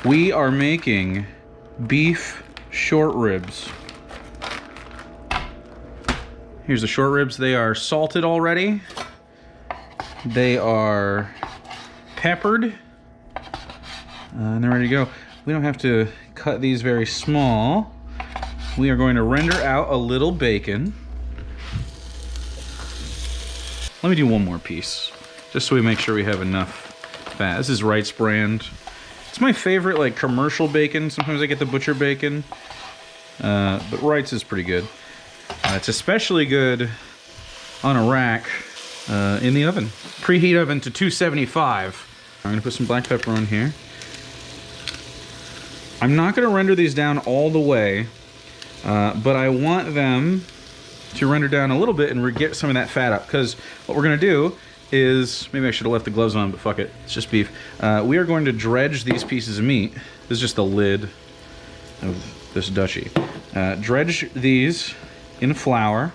We are making beef short ribs. Here's the short ribs. They are salted already. They are peppered. And they're ready to go. We don't have to cut these very small. We are going to render out a little bacon. Let me do one more piece, just so we make sure we have enough fat. This is Wright's brand. It's my favorite, like, commercial bacon. Sometimes I get the butcher bacon, but Wright's is pretty good. It's especially good on a rack in the oven. Preheat oven to 275. I'm gonna put some black pepper on here. I'm not gonna render these down all the way, but I want them to render down a little bit and get some of that fat up, because what we're gonna do is, maybe I should have left the gloves on, but fuck it, it's just beef. We are going to dredge these pieces of meat. This is just the lid of this duchy. Dredge these in flour,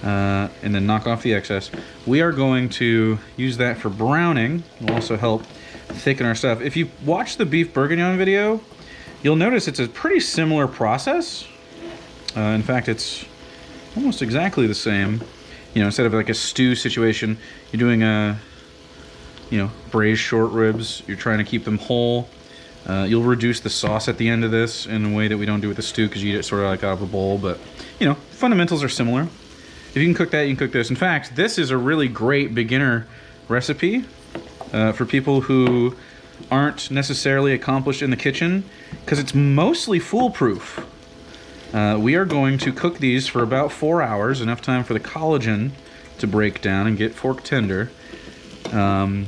and then knock off the excess. We are going to use that for browning. It'll also help thicken our stuff. If you watch the beef bourguignon video, you'll notice it's a pretty similar process. In fact, it's almost exactly the same. You know, instead of like a stew situation, you're doing a, you know, braised short ribs. You're trying to keep them whole. You'll reduce the sauce at the end of this in a way that we don't do with the stew, because you eat it sort of like out of a bowl. But, you know, fundamentals are similar. If you can cook that, you can cook this. In fact, this is a really great beginner recipe for people who aren't necessarily accomplished in the kitchen, because it's mostly foolproof. We are going to cook these for about 4 hours, enough time for the collagen to break down and get fork tender. And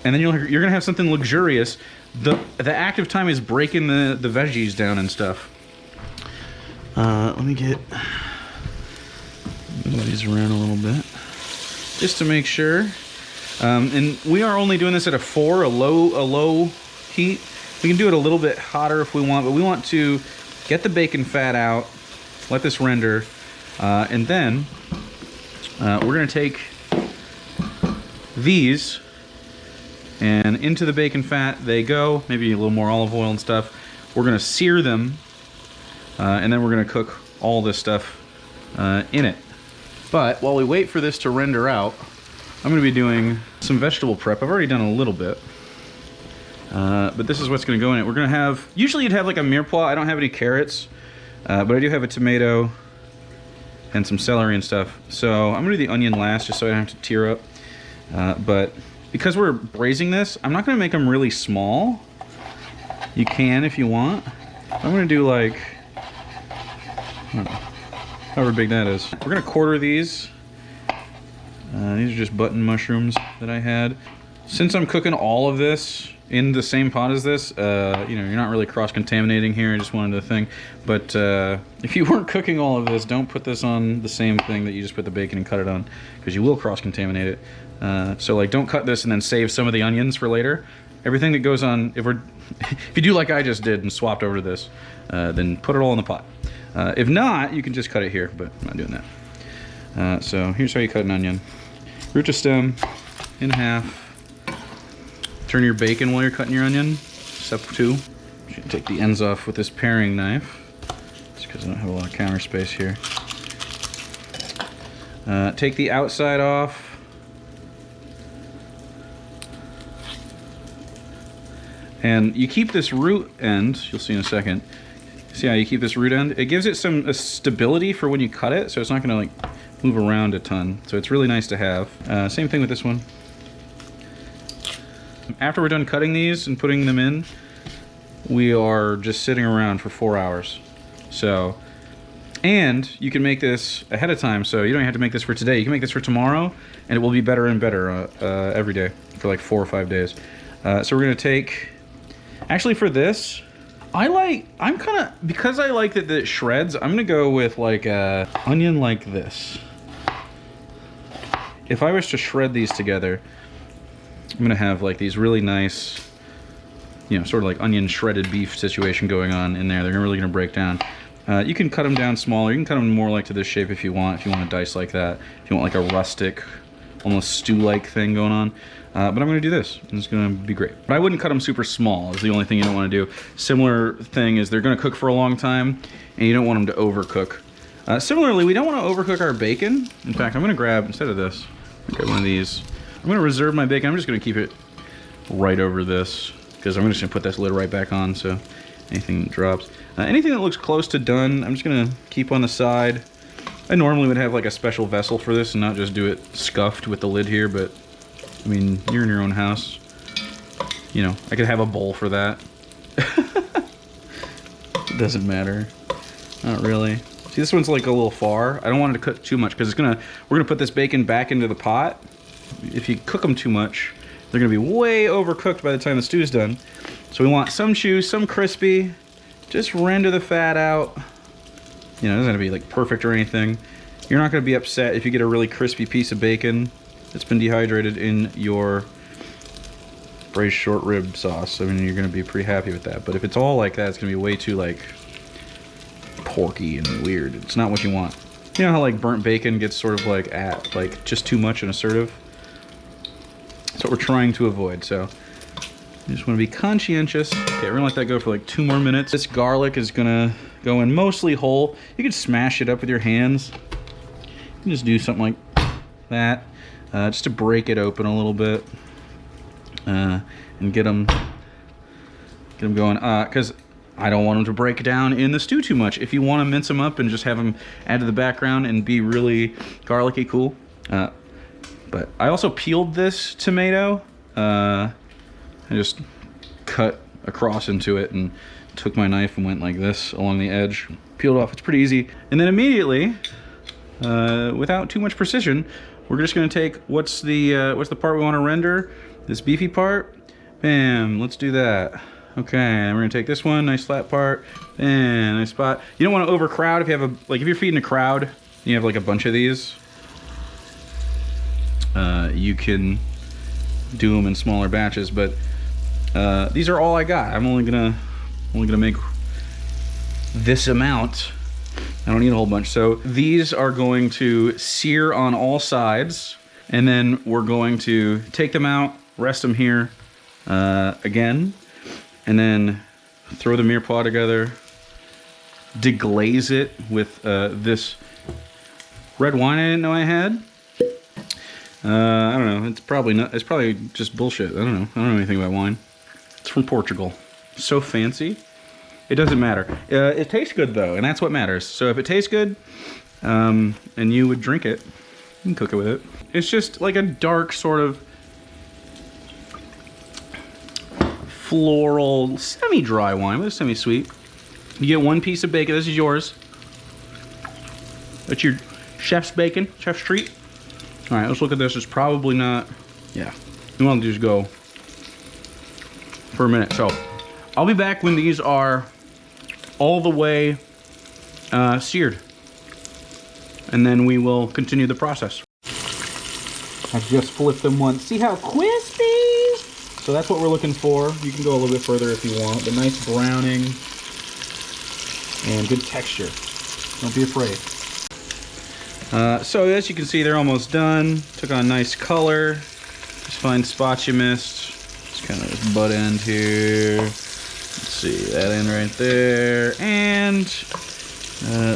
then you're gonna have something luxurious. The active time is breaking the veggies down and stuff. Let me move these around a little bit, just to make sure. And we are only doing this at a low heat. We can do it a little bit hotter if we want, but we want to get the bacon fat out, let this render, and then we're gonna take these, and into the bacon fat they go, maybe a little more olive oil and stuff. We're gonna sear them, and then we're gonna cook all this stuff in it. But while we wait for this to render out, I'm gonna be doing some vegetable prep. I've already done a little bit. But this is what's going to go in it. We're going to have, usually you'd have like a mirepoix. I don't have any carrots, but I do have a tomato and some celery and stuff. So I'm going to do the onion last, just so I don't have to tear up. But because we're braising this, I'm not going to make them really small. You can if you want. I'm going to do like, I don't know, however big that is. We're going to quarter these. These are just button mushrooms that I had. Since I'm cooking all of this in the same pot as this, you know, you're not really cross-contaminating here. I just wanted to think. But if you weren't cooking all of this, don't put this on the same thing that you just put the bacon and cut it on, because you will cross-contaminate it. So like, don't cut this and then save some of the onions for later. Everything that goes on, if you do like I just did and swapped over to this, then put it all in the pot. If not, you can just cut it here, but I'm not doing that. So here's how you cut an onion. Root to stem in half. Turn your bacon while you're cutting your onion. Step 2. You should take the ends off with this paring knife, just because I don't have a lot of counter space here. Take the outside off. And you keep this root end, you'll see in a second. See how you keep this root end? It gives it some stability for when you cut it, so it's not going to like move around a ton. So it's really nice to have. Same thing with this one. After we're done cutting these and putting them in, we are just sitting around for 4 hours. So, and you can make this ahead of time, so you don't have to make this for today. You can make this for tomorrow, and it will be better and better every day for like 4 or 5 days. So we're gonna take, actually for this, because I like that it shreds, I'm gonna go with like a onion like this. If I was to shred these together, I'm gonna have like these really nice, you know, sort of like onion shredded beef situation going on in there. They're really gonna break down. You can cut them down smaller. You can cut them more like to this shape if you want to dice like that. If you want like a rustic almost stew-like thing going on. But I'm going to do this. It's going to be great. But I wouldn't cut them super small is the only thing you don't want to do. Similar thing is they're going to cook for a long time, and you don't want them to overcook. Similarly, we don't want to overcook our bacon. In fact, I'm going to grab, instead of this, I'll grab one of these. I'm going to reserve my bacon. I'm just going to keep it right over this, because I'm just going to put this lid right back on, so anything that drops. Anything that looks close to done, I'm just going to keep on the side. I normally would have like a special vessel for this and not just do it scuffed with the lid here, but I mean, you're in your own house. You know, I could have a bowl for that. It doesn't matter. Not really. See, this one's like a little far. I don't want it to cook too much because we're gonna put this bacon back into the pot. If you cook them too much, they're gonna be way overcooked by the time the stew's done. So we want some chew, some crispy. Just render the fat out. You know, it doesn't have to be like perfect or anything. You're not gonna be upset if you get a really crispy piece of bacon that's been dehydrated in your braised short rib sauce. I mean, you're gonna be pretty happy with that. But if it's all like that, it's gonna be way too like porky and weird. It's not what you want. You know how like burnt bacon gets sort of like just too much and assertive? That's what we're trying to avoid. So you just want to be conscientious. Okay, we're gonna let that go for like 2 more minutes. This garlic is gonna go in mostly whole. You can smash it up with your hands. You can just do something like that. Just to break it open a little bit and get them going. Because I don't want them to break down in the stew too much. If you want to mince them up and just have them add to the background and be really garlicky, cool. But I also peeled this tomato. I just cut across into it and took my knife and went like this along the edge. Peeled off. It's pretty easy. And then immediately, without too much precision, we're just going to take what's the part we want to render, this beefy part. Bam, let's do that. Okay, and we're going to take this one, nice flat part, and nice spot. You don't want to overcrowd. If you have if you're feeding a crowd, you have like a bunch of these. You can do them in smaller batches, but these are all I got. I'm only gonna make this amount. I don't need a whole bunch. So these are going to sear on all sides, and then we're going to take them out, rest them here again, and then throw the mirepoix together, deglaze it with this red wine I didn't know I had. I don't know. It's probably just bullshit. I don't know. I don't know anything about wine. It's from Portugal. So fancy. It doesn't matter. It tastes good though, and that's what matters. So if it tastes good, and you would drink it, you can cook it with it. It's just like a dark sort of floral, semi-dry wine, but it's semi-sweet. You get 1 piece of bacon. This is yours. That's your chef's bacon, chef's treat. All right, let's look at this. It's probably not, yeah. You want to just go for a minute. So I'll be back when these are all the way seared. And then we will continue the process. I just flipped them once. See how crispy? So that's what we're looking for. You can go a little bit further if you want. The nice browning and good texture. Don't be afraid. So as you can see, they're almost done. Took on nice color. Just find spots you missed. Just kind of this butt end here. Let's see, that end right there. And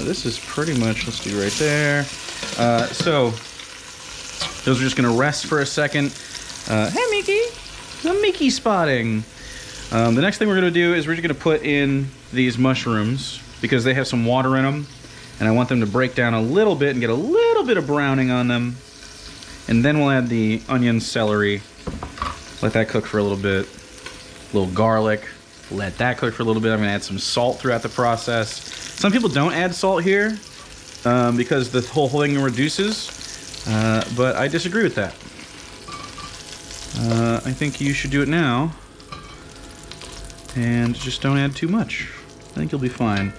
this is pretty much, let's do right there. So those are just gonna rest for a second. Hey Mickey, some Mickey spotting. The next thing we're gonna do is we're just gonna put in these mushrooms because they have some water in them. And I want them to break down a little bit and get a little bit of browning on them. And then we'll add the onion, celery. Let that cook for a little bit. A little garlic. Let that cook for a little bit. I'm gonna add some salt throughout the process. Some people don't add salt here because the whole thing reduces. But I disagree with that. I think you should do it now. And just don't add too much. I think you'll be fine.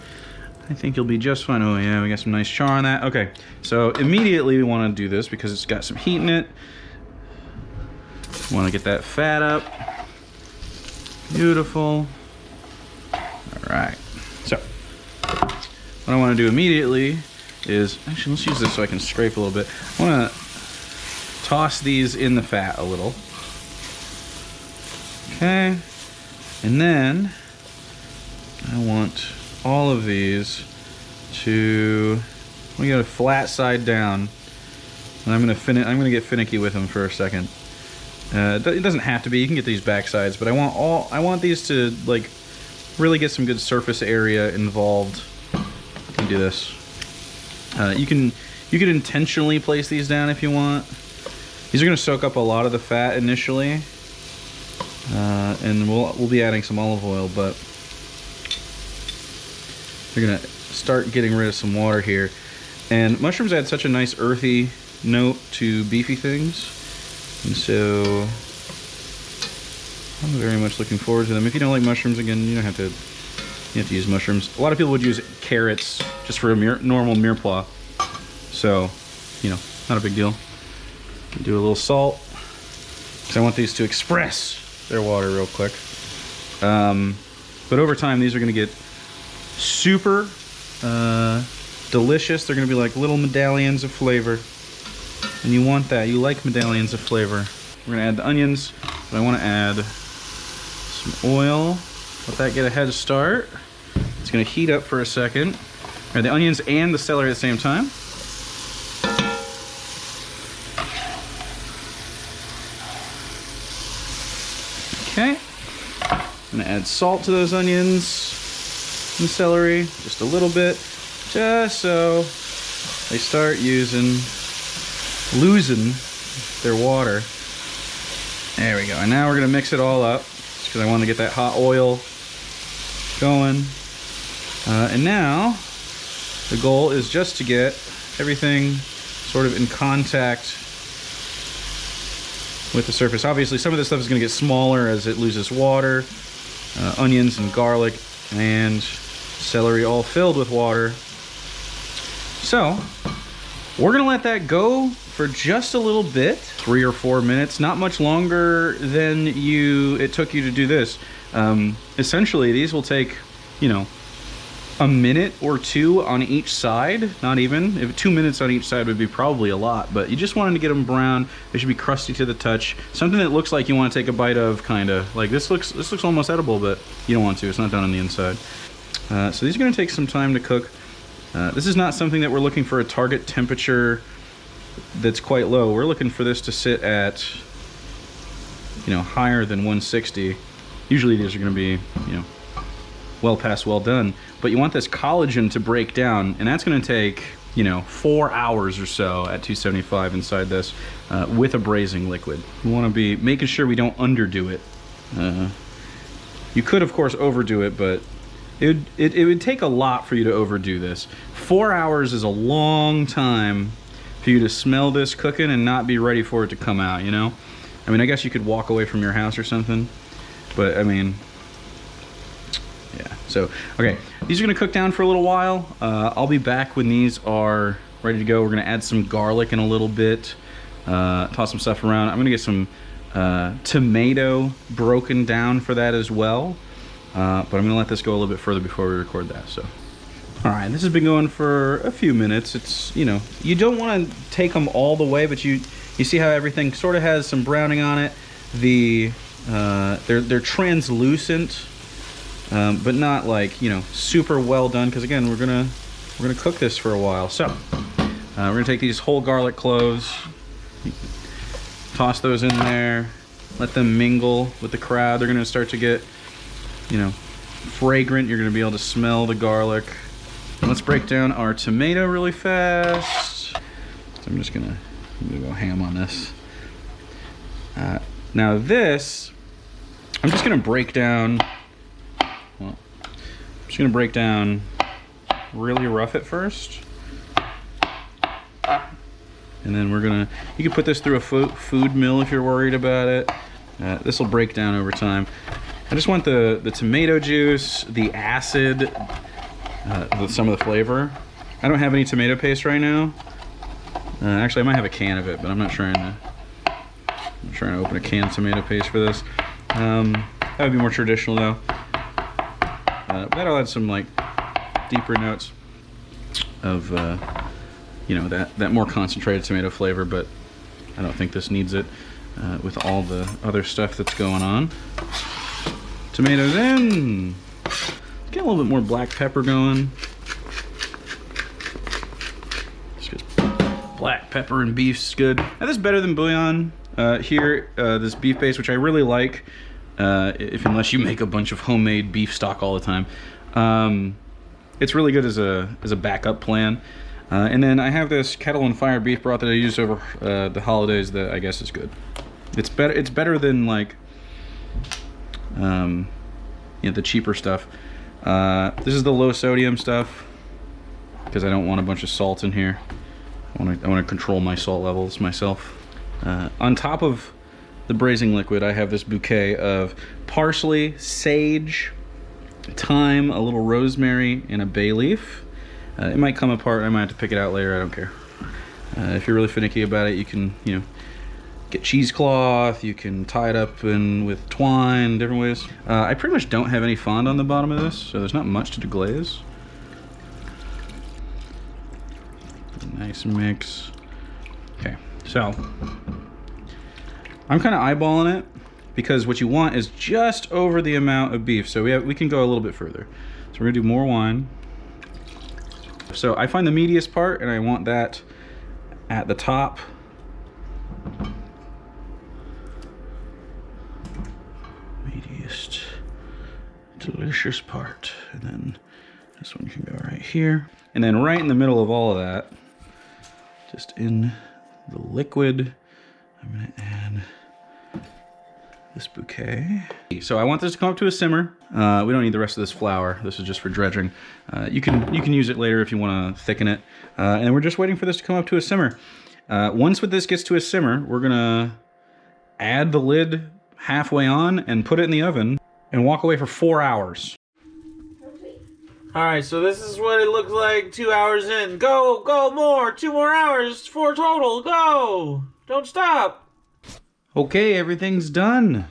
I think you'll be just fine. Oh yeah, we got some nice char on that. Okay, so immediately we want to do this because it's got some heat in it. Want to get that fat up. Beautiful. All right. So what I want to do immediately is, actually let's use this so I can scrape a little bit. I want to toss these in the fat a little. Okay, and then I want all of these to, we got a flat side down, and I'm gonna get finicky with them for a second. It doesn't have to be. You can get these back sides, but I want these to like really get some good surface area involved. You can do this. You can intentionally place these down if you want. These are gonna soak up a lot of the fat initially, and we'll be adding some olive oil, but we're gonna start getting rid of some water here. And mushrooms add such a nice earthy note to beefy things, and so I'm very much looking forward to them. If you don't like mushrooms, again, you don't have to use mushrooms. A lot of people would use carrots just for a normal mirepoix, so you know, not a big deal. Do a little salt because I want these to express their water real quick. But over time, these are going to get super delicious. They're going to be like little medallions of flavor, and you want that. You like medallions of flavor. We're going to add the onions, but I want to add some oil. Let that get a head start. It's going to heat up for a second. All right, the onions and the celery at the same time. Okay, I'm gonna add salt to those onions and celery, just a little bit, just so they start losing their water. There we go, and now we're gonna mix it all up, just because I want to get that hot oil going. And now, the goal is just to get everything sort of in contact with the surface. Obviously, some of this stuff is going to get smaller as it loses water. Onions and garlic and celery all filled with water. So, we're going to let that go for just a little bit. 3 or 4 minutes, not much longer than it took you to do this. Essentially, these will take, you know, a minute or two on each side. Not even. If 2 minutes on each side would be probably a lot, but you just wanted to get them brown. They should be crusty to the touch. Something that looks like you want to take a bite of, kind of. Like this looks almost edible, but you don't want to. It's not done on the inside. So these are going to take some time to cook. This is not something that we're looking for a target temperature that's quite low. We're looking for this to sit at, you know, higher than 160. Usually these are going to be, you know, well past well done, but you want this collagen to break down, and that's going to take, you know, 4 hours or so at 275 inside this with a braising liquid. We want to be making sure we don't underdo it. You could of course overdo it, but it would take a lot for you to overdo this. 4 hours is a long time for you to smell this cooking and not be ready for it to come out, you know? I mean, I guess you could walk away from your house or something, but I mean, yeah. So, okay, these are gonna cook down for a little while. I'll be back when these are ready to go. We're gonna add some garlic in a little bit, toss some stuff around. I'm gonna get some tomato broken down for that as well. But I'm gonna let this go a little bit further before we record that, so. All right, this has been going for a few minutes. It's, you know, you don't wanna take them all the way, but you see how everything sort of has some browning on it. They're translucent. But not like, you know, super well done, because again, we're gonna cook this for a while. So we're gonna take these whole garlic cloves, toss those in there, let them mingle with the crowd. They're gonna start to get, you know, fragrant. You're gonna be able to smell the garlic. And let's break down our tomato really fast. So I'm gonna go ham on this. Now this, I'm just gonna break down. Well, I'm just gonna break down really rough at first, and then you can put this through a food mill if you're worried about it. This will break down over time. I just want the tomato juice, the acid, some of the flavor. I don't have any tomato paste right now. Actually, I might have a can of it, but I'm not trying to open a can of tomato paste for this. That would be more traditional though. That'll add some like deeper notes of you know, that more concentrated tomato flavor, but I don't think this needs it with all the other stuff that's going on. Tomatoes in. Get a little bit more black pepper going. Black pepper and beef's good. Now this is better than bouillon. Here, this beef base, which I really like, unless you make a bunch of homemade beef stock all the time. It's really good as a backup plan. And then I have this kettle and fire beef broth that I use over the holidays that I guess is good. It's better than like the cheaper stuff. This is the low sodium stuff because I don't want a bunch of salt in here. I want to control my salt levels myself. On top of the braising liquid, I have this bouquet of parsley, sage, thyme, a little rosemary, and a bay leaf. It might come apart. I might have to pick it out later. I don't care. If you're really finicky about it, you can, get cheesecloth. You can tie it up with twine, different ways. I pretty much don't have any fond on the bottom of this, so there's not much to deglaze. Nice mix. Okay, so I'm kind of eyeballing it because what you want is just over the amount of beef. So we can go a little bit further. So we're gonna do more wine. So I find the meatiest part, and I want that at the top. Meatiest, delicious part, and then this one can go right here, and then right in the middle of all of that. Just in the liquid, I'm gonna add this bouquet. So I want this to come up to a simmer. We don't need the rest of this flour. This is just for dredging. You can use it later if you want to thicken it. And we're just waiting for this to come up to a simmer. Once this gets to a simmer, we're gonna add the lid halfway on and put it in the oven and walk away for 4 hours. Alright, so this is what it looks like 2 hours in. Go, go more, 2 more hours, 4 total, go! Don't stop! Okay, everything's done.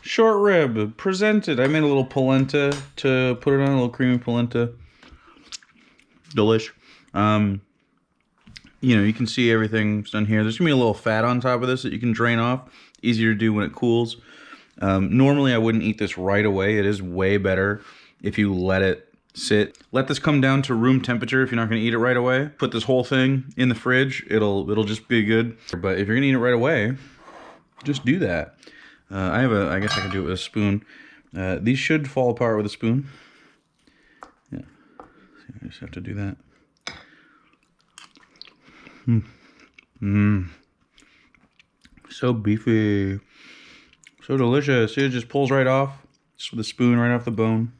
Short rib, presented. I made a little polenta to put it on, a little creamy polenta. Delish. You can see everything's done here. There's gonna be a little fat on top of this that you can drain off. Easier to do when it cools. Normally I wouldn't eat this right away. It is way better if you let it sit. Let this come down to room temperature if you're not going to eat it right away. Put this whole thing in the fridge. It'll just be good. But if you're going to eat it right away, just do that. I guess I can do it with a spoon. These should fall apart with a spoon. Yeah. I just have to do that. So beefy. So delicious. See, it just pulls right off. Just with a spoon right off the bone.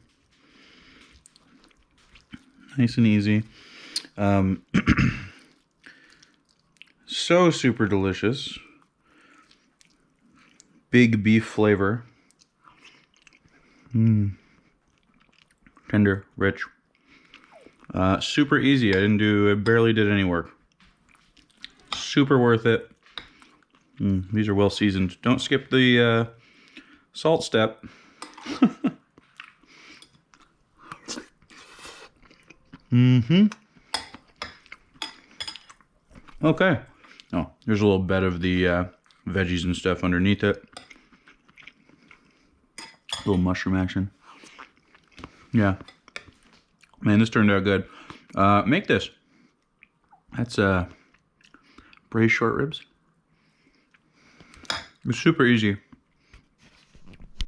Nice and easy. So super delicious. Big beef flavor. Tender, rich. Super easy. I barely did any work. Super worth it. These are well seasoned. Don't skip the salt step. Okay. Oh, there's a little bed of the veggies and stuff underneath it. A little mushroom action. Yeah. Man, this turned out good. Make this. That's braised short ribs. It's super easy.